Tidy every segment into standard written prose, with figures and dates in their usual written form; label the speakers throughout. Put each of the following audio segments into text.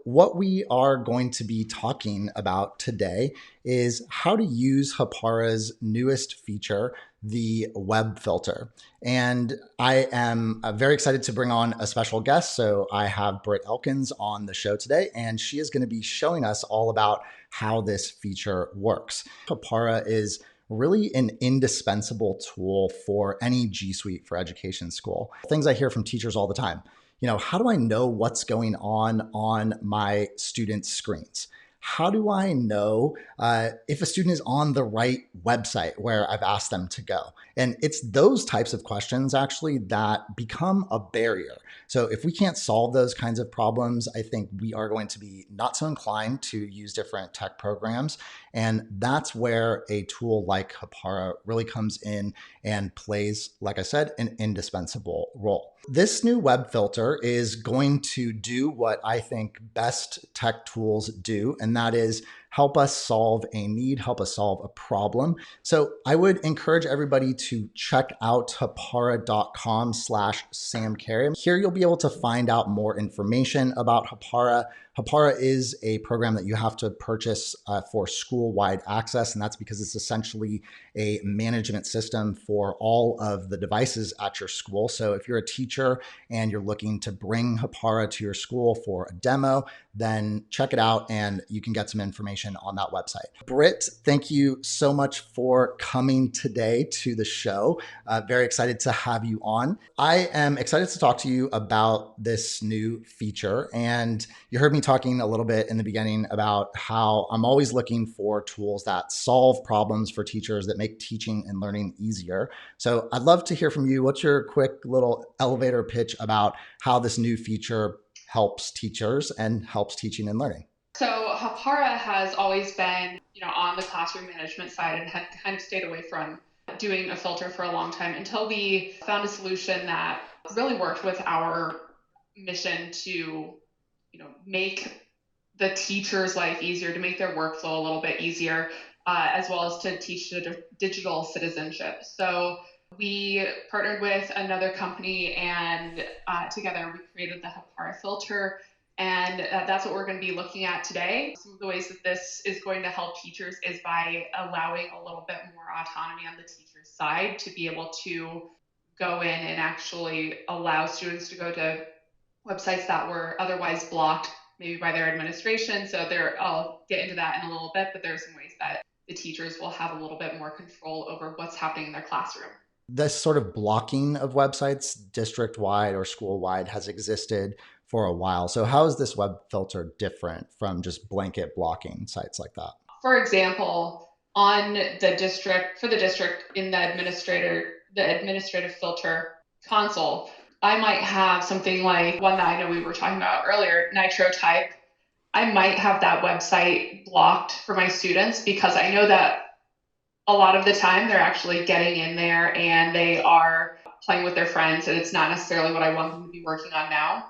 Speaker 1: what we are going to be talking about today is how to use Hapara's newest feature, the web filter. And I am very excited to bring on a special guest. So I have Britt Elkins on the show today, and she is going to be showing us all about how this feature works. Hapara is really an indispensable tool for any G Suite for Education school. Things I hear from teachers all the time. How do I know what's going on my students' screens? How do I know if a student is on the right website where I've asked them to go? And it's those types of questions actually that become a barrier. So if we can't solve those kinds of problems, I think we are going to be not so inclined to use different tech programs. And that's where a tool like Hapara really comes in and plays, like I said, an indispensable role. This new web filter is going to do what I think best tech tools do, and that is help us solve a need, help us solve a problem. So I would encourage everybody to check out hapara.com/samcarey. Here you'll be able to find out more information about Hapara. Hapara is a program that you have to purchase for school-wide access, and that's because it's essentially a management system for all of the devices at your school. So if you're a teacher and you're looking to bring Hapara to your school for a demo, then check it out and you can get some information on that website. Britt, thank you so much for coming today to the show. Very excited to have you on. I am excited to talk to you about this new feature. And you heard me talking a little bit in the beginning about how I'm always looking for tools that solve problems for teachers, that make teaching and learning easier. So I'd love to hear from you. What's your quick little elevator pitch about how this new feature helps teachers and helps teaching and learning?
Speaker 2: So Hapara has always been, on the classroom management side and had kind of stayed away from doing a filter for a long time until we found a solution that really worked with our mission to, make the teacher's life easier, to make their workflow a little bit easier, as well as to teach digital citizenship. So we partnered with another company and together we created the Hapara filter. And that's what we're going to be looking at today. Some of the ways that this is going to help teachers is by allowing a little bit more autonomy on the teacher's side to be able to go in and actually allow students to go to websites that were otherwise blocked, maybe by their administration. So I'll get into that in a little bit, but there are some ways that the teachers will have a little bit more control over what's happening in their classroom.
Speaker 1: This sort of blocking of websites district-wide or school-wide has existed for a while. So how is this web filter different from just blanket blocking sites like that?
Speaker 2: For example, on the district in the administrative filter console, I might have something like one that I know we were talking about earlier, Nitro Type. I might have that website blocked for my students because I know that a lot of the time they're actually getting in there and they are playing with their friends and it's not necessarily what I want them to be working on now.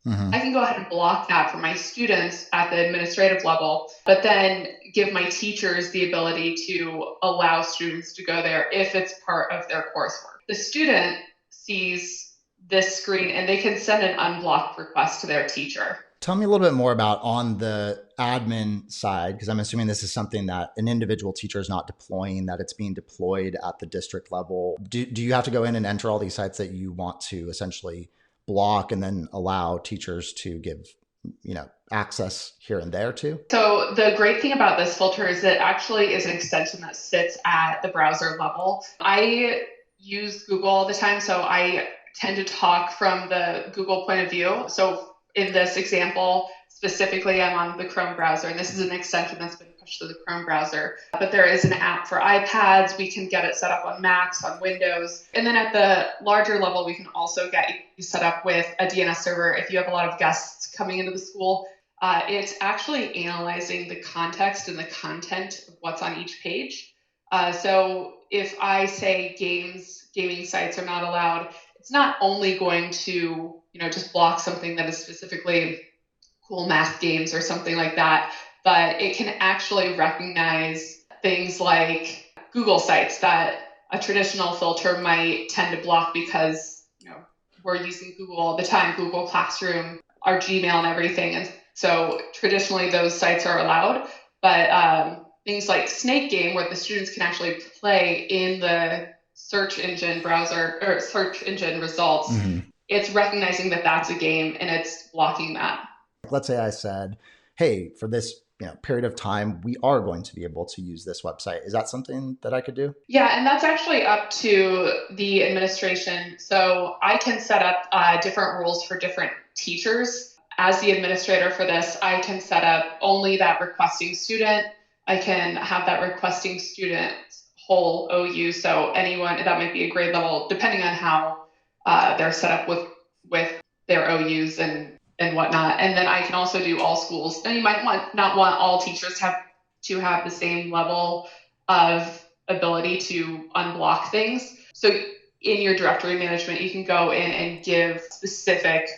Speaker 2: I can go ahead and block that for my students at the administrative level, but then give my teachers the ability to allow students to go there if it's part of their coursework. The student sees this screen and they can send an unblocked request to their teacher.
Speaker 1: Tell me a little bit more about on the admin side, because I'm assuming this is something that an individual teacher is not deploying, that it's being deployed at the district level. Do you have to go in and enter all these sites that you want to essentially block and then allow teachers to give, access here and there too?
Speaker 2: So the great thing about this filter is it actually is an extension that sits at the browser level. I use Google all the time, so I tend to talk from the Google point of view. So in this example, specifically, I'm on the Chrome browser, and this is an extension that's been pushed to the Chrome browser. But there is an app for iPads. We can get it set up on Macs, on Windows. And then at the larger level, we can also get you set up with a DNS server if you have a lot of guests coming into the school. It's actually analyzing the context and the content of what's on each page. So if I say gaming sites are not allowed, it's not only going to just block something that is specifically cool math games or something like that, but it can actually recognize things like Google sites that a traditional filter might tend to block because we're using Google all the time, Google Classroom, our Gmail and everything. And So traditionally those sites are allowed, but things like Snake Game, where the students can actually play in the search engine browser or search engine results,
Speaker 1: Mm-hmm.
Speaker 2: it's recognizing that that's a game and it's blocking that.
Speaker 1: Let's say I said, hey, for this period of time, we are going to be able to use this website. Is that something that I could do?
Speaker 2: Yeah, and that's actually up to the administration. So I can set up different rules for different teachers. As the administrator for this, I can set up only that requesting student. I can have that requesting student's whole OU. So anyone that might be a grade level, depending on how they're set up with their OUs and whatnot. And then I can also do all schools. And you might not want all teachers to have the same level of ability to unblock things. So in your directory management, you can go in and give specific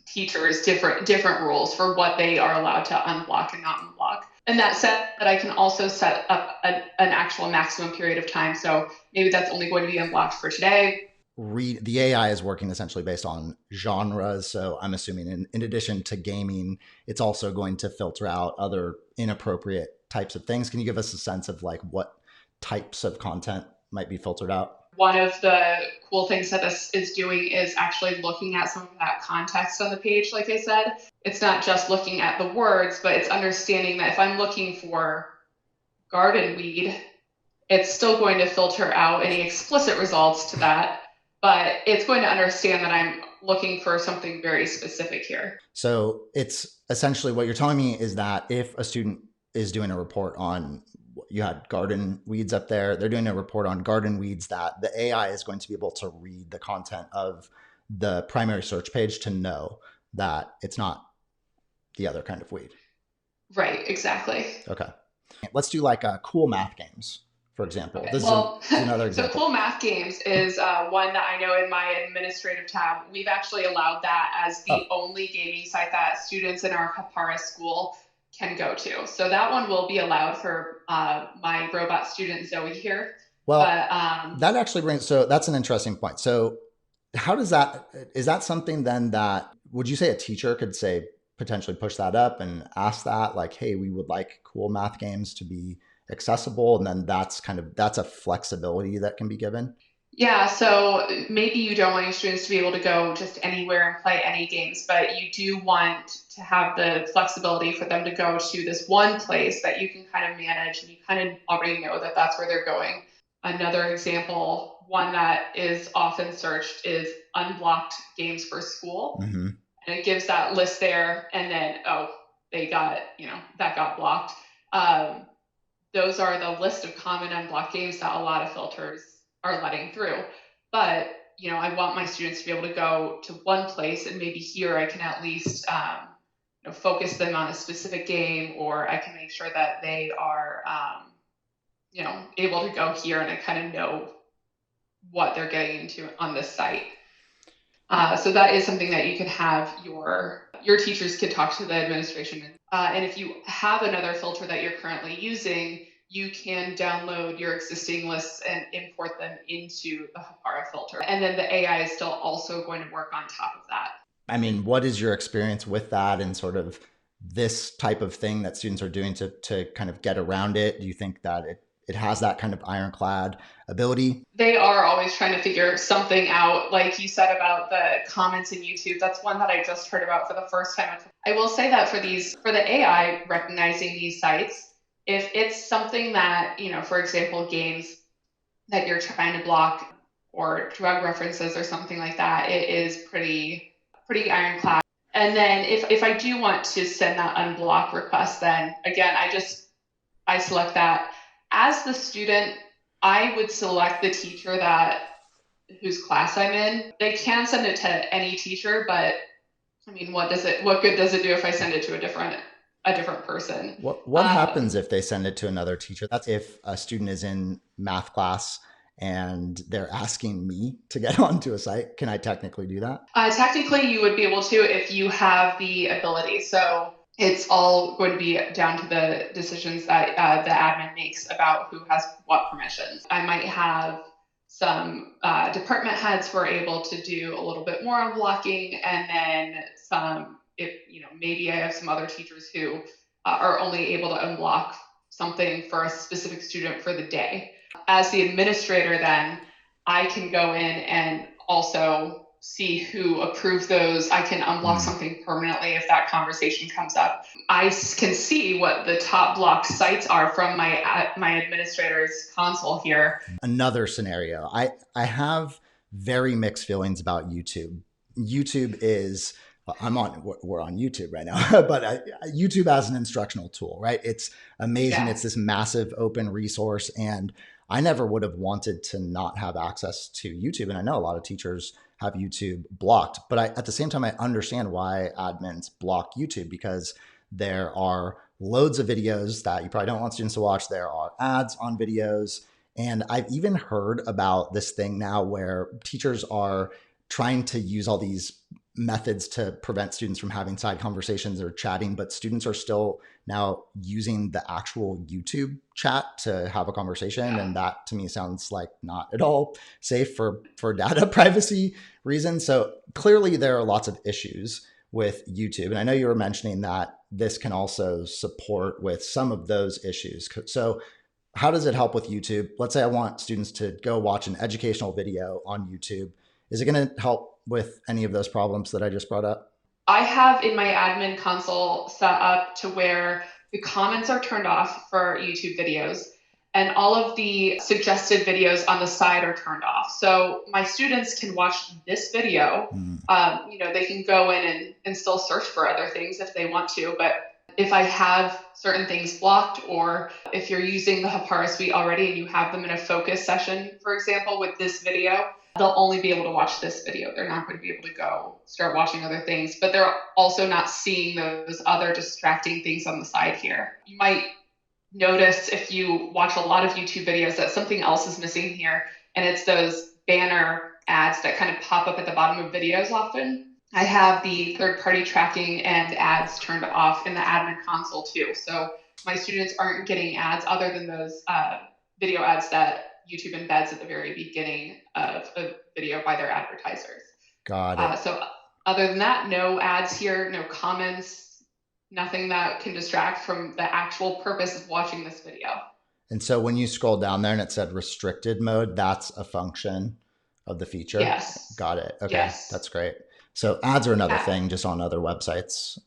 Speaker 2: teachers different rules for what they are allowed to unblock and not unblock. And that said, that I can also set up an actual maximum period of time. So maybe that's only going to be unblocked for today.
Speaker 1: The AI is working essentially based on genres. So I'm assuming in addition to gaming, it's also going to filter out other inappropriate types of things. Can you give us a sense of like what types of content might be filtered out?
Speaker 2: One of the cool things that this is doing is actually looking at some of that context on the page, like I said. It's not just looking at the words, but it's understanding that if I'm looking for garden weed, it's still going to filter out any explicit results to that, but it's going to understand that I'm looking for something very specific here.
Speaker 1: So it's essentially what you're telling me is that if a student is doing a report on, you had garden weeds up there, they're doing a report on garden weeds, that the AI is going to be able to read the content of the primary search page to know that it's not the other kind of weed.
Speaker 2: Right, exactly.
Speaker 1: Okay. Let's do like cool math games, for example.
Speaker 2: Okay.
Speaker 1: This
Speaker 2: Well,
Speaker 1: is another
Speaker 2: so
Speaker 1: example.
Speaker 2: Cool Math Games is one that I know in my administrative tab, we've actually allowed that as the
Speaker 1: Oh,
Speaker 2: only gaming site that students in our Hapara school can go to. So that one will be allowed for my robot student Zoe here.
Speaker 1: well,
Speaker 2: But
Speaker 1: that actually brings, so that's an interesting point. So how does that, is that something then that, would you say a teacher could say, potentially push that up and ask that, like, hey, we would like cool math games to be accessible? And then that's a flexibility that can be given.
Speaker 2: yeah, so maybe you don't want your students to be able to go just anywhere and play any games, but you do want to have the flexibility for them to go to this one place that you can kind of manage and you kind of already know that that's where they're going. Another example, one that is often searched, is unblocked games for school.
Speaker 1: Mm-hmm.
Speaker 2: And it gives that list there, and then, oh, they got, that got blocked. Um, those are the list of common unblocked games that a lot of filters are letting through. But I want my students to be able to go to one place, and maybe here I can at least focus them on a specific game, or I can make sure that they are able to go here and I kind of know what they're getting into on this site. So that is something that you could have your teachers could talk to the administration. And if you have another filter that you're currently using, you can download your existing lists and import them into the Hapara filter. And then the AI is still also going to work on top of that.
Speaker 1: I mean, what is your experience with that and sort of this type of thing that students are doing to kind of get around it? Do you think that it has that kind of ironclad ability?
Speaker 2: They are always trying to figure something out. Like you said about the comments in YouTube, that's one that I just heard about for the first time. I will say that for the AI recognizing these sites, if it's something that, for example, games that you're trying to block or drug references or something like that, it is pretty ironclad. And then if I do want to send that unblock request, then again, I select that. As the student, I would select the teacher whose class I'm in. They can send it to any teacher, but I mean, what good does it do if I send it to a different person?
Speaker 1: What happens if they send it to another teacher? That's if a student is in math class and they're asking me to get onto a site. Can I technically do that?
Speaker 2: Technically, you would be able to if you have the ability. So it's all going to be down to the decisions that the admin makes about who has what permissions. I might have some department heads who are able to do a little bit more on blocking, and then some maybe I have some other teachers who are only able to unblock something for a specific student for the day. As the administrator, then I can go in and also see who approved those. I can unblock
Speaker 1: Mm.
Speaker 2: something permanently if that conversation comes up. I can see what the top blocked sites are from my administrator's console here.
Speaker 1: Another scenario. I have very mixed feelings about YouTube. YouTube is we're on YouTube right now, but YouTube as an instructional tool, right? It's amazing.
Speaker 2: Yeah.
Speaker 1: It's this massive open resource, and I never would have wanted to not have access to YouTube. And I know a lot of teachers have YouTube blocked, but at the same time, I understand why admins block YouTube, because there are loads of videos that you probably don't want students to watch. There are ads on videos. And I've even heard about this thing now where teachers are trying to use all these methods to prevent students from having side conversations or chatting, but students are still now using the actual YouTube chat to have a conversation.
Speaker 2: Yeah.
Speaker 1: And that to me sounds like not at all safe for data privacy reasons. So clearly there are lots of issues with YouTube. And I know you were mentioning that this can also support with some of those issues. So how does it help with YouTube? Let's say I want students to go watch an educational video on YouTube. Is it going to help with any of those problems that I just brought up?
Speaker 2: I have in my admin console set up to where the comments are turned off for YouTube videos, and all of the suggested videos on the side are turned off. So my students can watch this video. They can go in and still search for other things if they want to. But if I have certain things blocked, or if you're using the Hapara suite already and you have them in a focus session, for example, with this video, they'll only be able to watch this video. They're not going to be able to go start watching other things, but they're also not seeing those other distracting things on the side here. You might notice if you watch a lot of YouTube videos that something else is missing here, and it's those banner ads that kind of pop up at the bottom of videos often. I have the third-party tracking and ads turned off in the admin console too. So my students aren't getting ads other than those video ads that YouTube embeds at the very beginning of a video by their advertisers.
Speaker 1: Got it.
Speaker 2: So other than that, no ads here, no comments, nothing that can distract from the actual purpose of watching this video.
Speaker 1: And so when you scroll down there and it said restricted mode, that's a function of the feature?
Speaker 2: Yes.
Speaker 1: Got it. Okay.
Speaker 2: Yes.
Speaker 1: That's great. So ads are another thing just on other websites.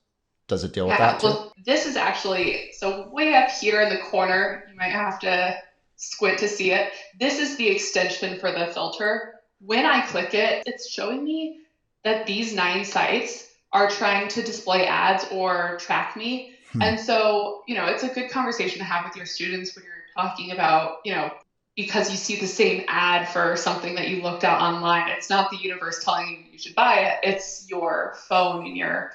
Speaker 1: Does it deal with that too?
Speaker 2: Well, this is actually, so way up here in the corner, you might have to squint to see it. This is the extension for the filter. When I click it, it's showing me that these 9 sites are trying to display ads or track me. And so, it's a good conversation to have with your students when you're talking about, because you see the same ad for something that you looked at online. It's not the universe telling you you should buy it. It's your phone and your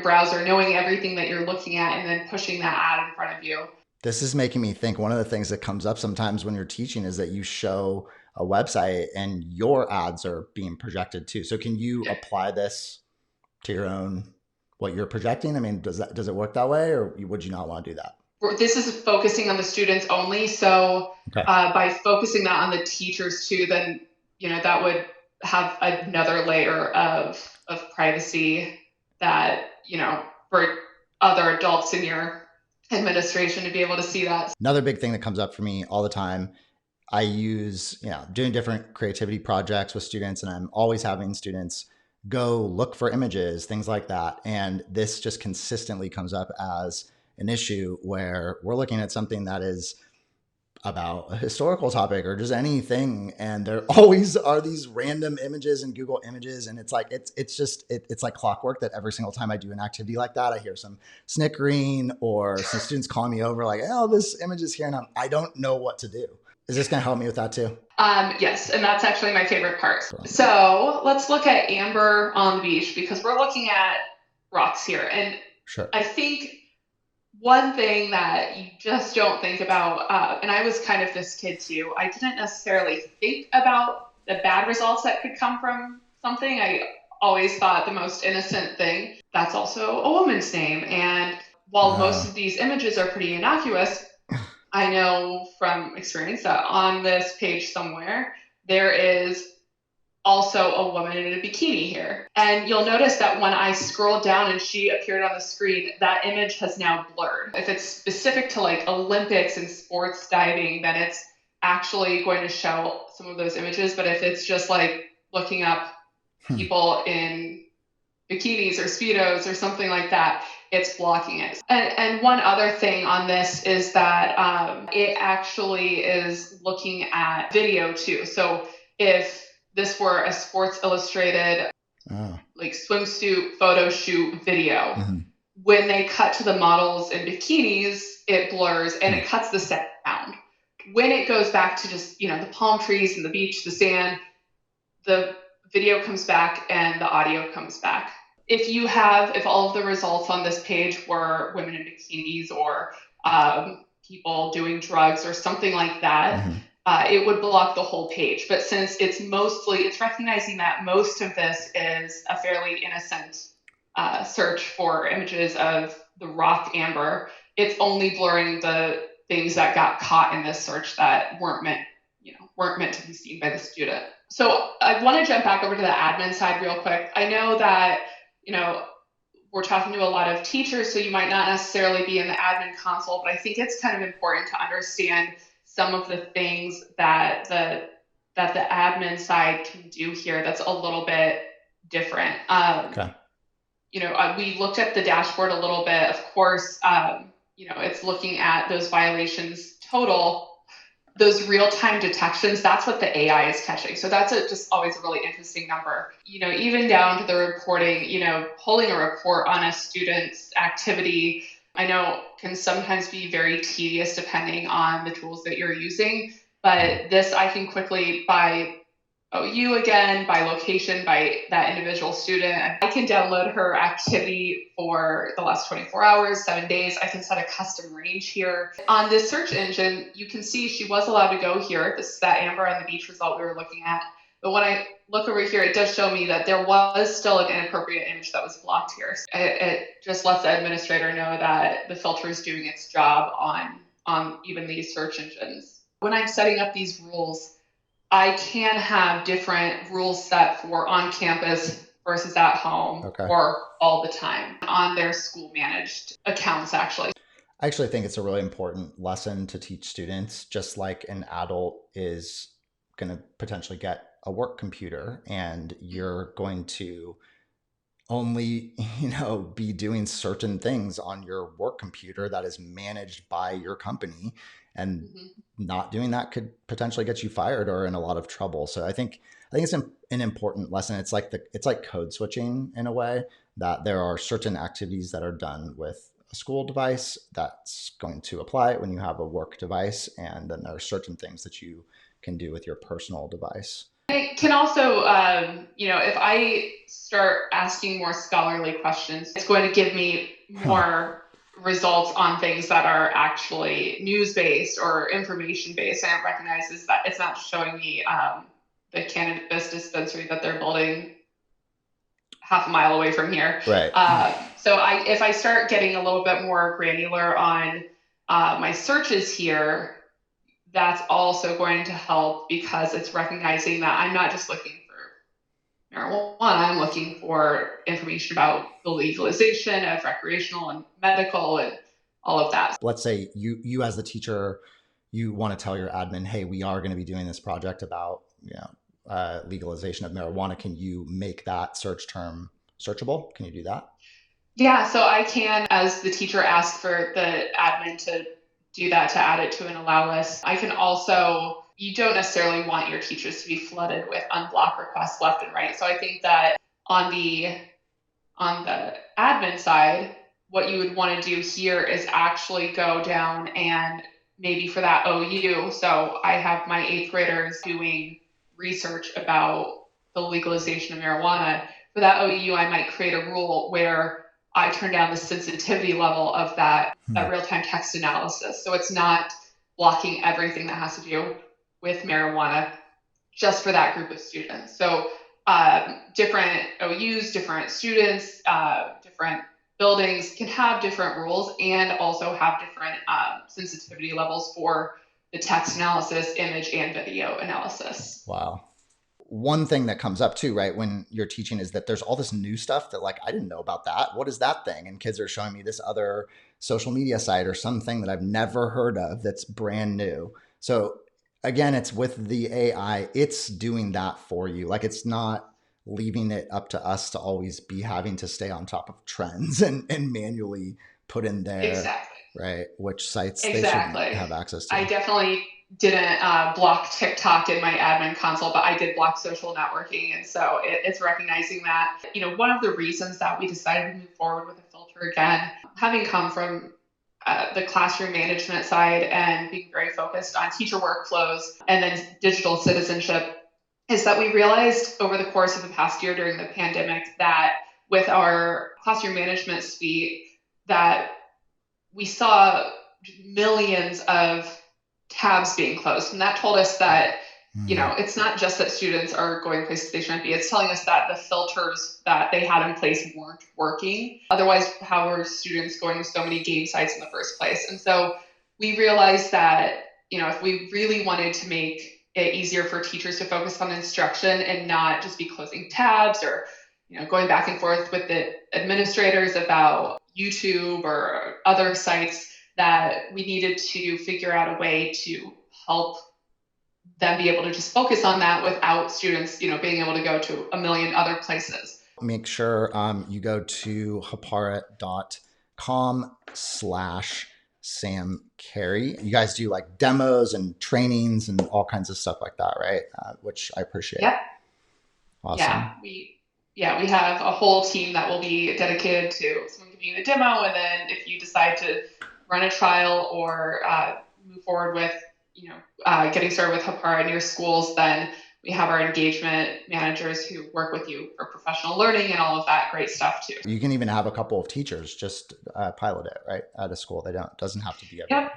Speaker 2: browser knowing everything that you're looking at and then pushing that ad in front of you.
Speaker 1: This is making me think one of the things that comes up sometimes when you're teaching is that you show a website and your ads are being projected too. So can you apply this to your own, what you're projecting? I mean, does it work that way, or would you not want to do that?
Speaker 2: This is focusing on the students only. So by focusing that on the teachers too, then, that would have another layer of privacy that, for other adults in your administration to be able to see that.
Speaker 1: Another big thing that comes up for me all the time, I use, doing different creativity projects with students, and I'm always having students go look for images, things like that. And this just consistently comes up as an issue where we're looking at something that is about a historical topic or just anything, and there always are these random images in Google Images, and it's like it's like clockwork that every single time I do an activity like that, I hear some snickering or some students calling me over like, "Oh, this image is here," and I don't know what to do. Is this going to help me with that too?
Speaker 2: Yes, and that's actually my favorite part. So let's look at Amber on the beach, because we're looking at rocks here, and
Speaker 1: sure.
Speaker 2: I think one thing that you just don't think about, and I was kind of this kid too, I didn't necessarily think about the bad results that could come from something. I always thought the most innocent thing, that's also a woman's name. And while most of these images are pretty innocuous, I know from experience that on this page somewhere, there is also a woman in a bikini here. And you'll notice that when I scroll down and she appeared on the screen, that image has now blurred. If it's specific to like Olympics and sports diving, then it's actually going to show some of those images. But if it's just like looking up people in bikinis or speedos or something like that, it's blocking it. And one other thing on this is that it actually is looking at video too. So if this were a Sports Illustrated like swimsuit photo shoot video, when they cut to the models in bikinis, it blurs and it cuts the sound. When it goes back to just, the palm trees and the beach, the sand, the video comes back and the audio comes back. If all of the results on this page were women in bikinis or people doing drugs or something like that, it would block the whole page. But since it's recognizing that most of this is a fairly innocent search for images of the rock amber, it's only blurring the things that got caught in this search that weren't meant to be seen by the student. So I want to jump back over to the admin side real quick. I know that, we're talking to a lot of teachers, so you might not necessarily be in the admin console, but I think it's kind of important to understand some of the things that the admin side can do here that's a little bit different.
Speaker 1: Okay.
Speaker 2: We looked at the dashboard a little bit. Of course, it's looking at those violations total. Those real-time detections, that's what the AI is catching. So that's just always a really interesting number. Even down to the reporting, pulling a report on a student's activity, I know can sometimes be very tedious depending on the tools that you're using. But this I can quickly, by OU again, by location, by that individual student, I can download her activity for the last 24 hours, 7 days. I can set a custom range here. On this search engine, you can see she was allowed to go here. This is that amber on the beach result we were looking at. But when I look over here, it does show me that there was still an inappropriate image that was blocked here. It just lets the administrator know that the filter is doing its job on even these search engines. When I'm setting up these rules, I can have different rules set for on campus versus at home or all the time on their school managed accounts, actually.
Speaker 1: I actually think it's a really important lesson to teach students, just like an adult is going to potentially get a work computer and you're going to only, be doing certain things on your work computer that is managed by your company, and not doing that could potentially get you fired or in a lot of trouble. So I think it's an important lesson. It's like code switching in a way, that there are certain activities that are done with a school device that's going to apply when you have a work device, and then there are certain things that you can do with your personal device.
Speaker 2: It can also, if I start asking more scholarly questions, it's going to give me more results on things that are actually news-based or information-based, and it recognizes that it's not showing me the cannabis dispensary that they're building half a mile away from here.
Speaker 1: Right.
Speaker 2: So if I start getting a little bit more granular on my searches here, that's also going to help, because it's recognizing that I'm not just looking for marijuana, I'm looking for information about the legalization of recreational and medical and all of that.
Speaker 1: Let's say you as the teacher, you want to tell your admin, hey, we are going to be doing this project about legalization of marijuana. Can you make that search term searchable? Can you do that?
Speaker 2: Yeah, so I can, as the teacher, ask for the admin to do that, to add it to an allow list. I can also, you don't necessarily want your teachers to be flooded with unblock requests left and right. So I think that on the admin side, what you would want to do here is actually go down and maybe for that OU. So I have my 8th graders doing research about the legalization of marijuana. For that OU, I might create a rule where I turn down the sensitivity level of that real-time text analysis. So it's not blocking everything that has to do with marijuana just for that group of students. So different OUs, different students, different buildings can have different rules and also have different sensitivity levels for the text analysis, image, and video analysis.
Speaker 1: Wow. one thing that comes up too, right, when you're teaching is that there's all this new stuff that like, I didn't know about that. What is that thing? And kids are showing me this other social media site or something that I've never heard of that's brand new. So again, it's with the AI, it's doing that for you. Like it's not leaving it up to us to always be having to stay on top of trends and manually put in there,
Speaker 2: Exactly.
Speaker 1: right, which sites they should
Speaker 2: Exactly.
Speaker 1: have access
Speaker 2: I
Speaker 1: to.
Speaker 2: definitely didn't block TikTok in my admin console, but I did block social networking. And so it's recognizing that, one of the reasons that we decided to move forward with a filter again, having come from the classroom management side and being very focused on teacher workflows and then digital citizenship, is that we realized over the course of the past year during the pandemic that with our classroom management suite, that we saw millions of tabs being closed. And that told us that,
Speaker 1: Mm.
Speaker 2: it's not just that students are going places they shouldn't be. It's telling us that the filters that they had in place weren't working. Otherwise, how were students going to so many game sites in the first place? And so we realized that, if we really wanted to make it easier for teachers to focus on instruction and not just be closing tabs or, going back and forth with the administrators about YouTube or other sites, that we needed to figure out a way to help them be able to just focus on that without students, being able to go to a million other places.
Speaker 1: Make sure you go to hapara.com/Sam Carey. You guys do like demos and trainings and all kinds of stuff like that, right? Which I appreciate.
Speaker 2: Yep.
Speaker 1: Awesome.
Speaker 2: We have a whole team that will be dedicated to someone giving you a demo, and then if you decide to run a trial or move forward with getting started with Hapara in your schools, then we have our engagement managers who work with you for professional learning and all of that great stuff too.
Speaker 1: You can even have a couple of teachers just pilot it, right, at a school. They don't doesn't have to be everybody.
Speaker 2: Yep.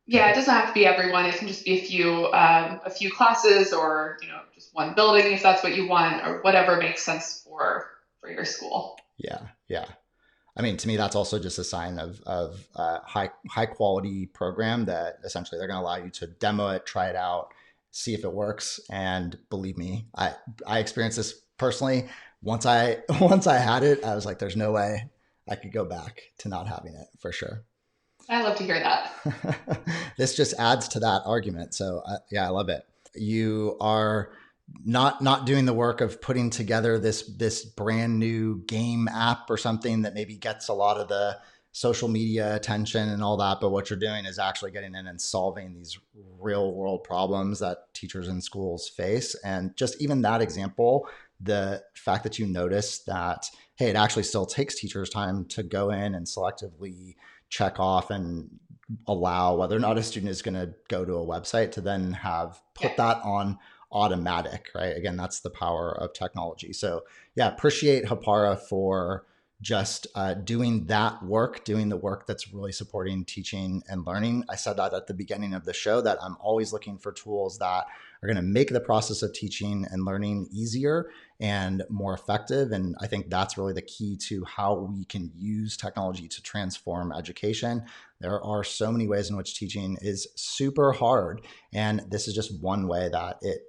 Speaker 2: Yeah, it doesn't have to be everyone. It can just be a few classes, or just one building if that's what you want, or whatever makes sense for your school.
Speaker 1: Yeah, yeah. I mean, to me, that's also just a sign of high quality program that essentially they're going to allow you to demo it, try it out, see if it works. And believe me, I experienced this personally. Once I had it, I was like, there's no way I could go back to not having it for sure.
Speaker 2: I love to hear that.
Speaker 1: This just adds to that argument. So yeah, I love it. You are not doing the work of putting together this brand new game app or something that maybe gets a lot of the social media attention and all that, but what you're doing is actually getting in and solving these real world problems that teachers in schools face. And just even that example, the fact that you notice that, hey, it actually still takes teachers time to go in and selectively check off and allow whether or not a student is going to go to a website to then have put that on automatic, right? Again, that's the power of technology. So yeah, appreciate Hapara for just doing that work, doing the work that's really supporting teaching and learning. I said that at the beginning of the show, that I'm always looking for tools that are going to make the process of teaching and learning easier and more effective. And I think that's really the key to how we can use technology to transform education. There are so many ways in which teaching is super hard, and this is just one way that it